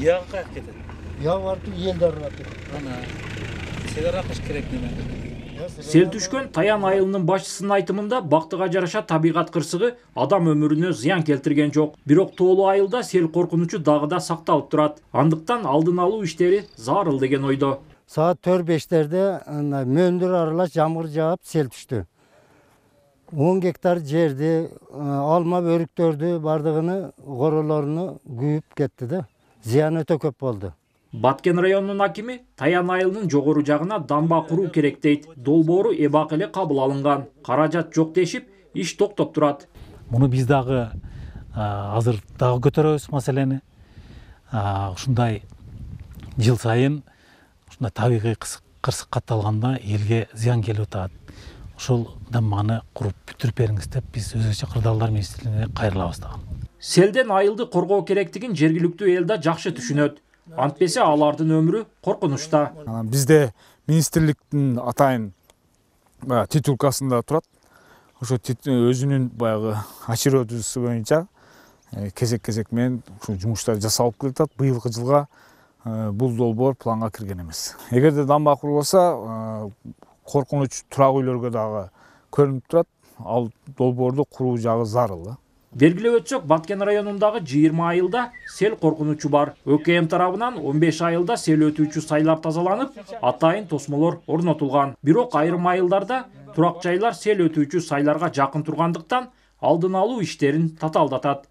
Yağı kayıp getir. Ya vardı yelder vardı. Ana. Seler akış керек неме. Сел түшкөн Таян айылынын башчысынын айтымында бактыга жараша табигат кырсыгы адам өмүрүнө зыян келтирген жок. Бирок тоолуу айылда сел коркунучу дагы да сакталып турат. Андыктан алдын алуу иштери зарыл деген ойдо. Saat 4-5'lerde Möndür aralaş yağmur jağıp sel düştü. 10 hektar жерди, alma börüktörдü bardığını, gorolarını güyüp gitti de. Ziyan öte köp oldu. Баткен районунун акими Таян айылынын жогору жагына дамба куруу керек дейт. Долбоору эбак эле кабыл алынган. Каражат жок дешип, иш токтоп турат. Муну биз дагы азыр дагы көтөрөбүз маселени. Ушундай жыл сайын ушундай табигый кырсык катталганда элге зыян келип атат. Ушул дамбаны куруп бүтүрүп бериңиз деп биз өзгөчө кырдаалдар министрлигине кайрылабыз дагы. Селден айылды коргоо керектигин жергиликтүү эл да жакшы түшүнөт. Антпесе алардын өмүрү коркунучта. Бизде министрликтин атайын титулкасында турат. Ошо өзүнүн баягы очередүүсү боюнча кезек менен ушул жумуштар жасалып келатат. Быйылкы жылга бул долбоор планга кирген эмес. Эгерде дамба курулса, коркунуч турак үйлөргө дагы көрүнүп турат. Ал долбоорду куруу жагы зарыл. Белгилеп өтсөк, Баткен районундагы 20 айылда сел коркунучу бар. ÖKM тарабынан 15 айылда сел өтүүчү сайлар тазаланып, атайын тосмолор орнотулган. Бирок айрым айылдарда турак жайлар сел өтүүчү сайларга жакын тургандыктан алдын алуу иштерин татаалдатат.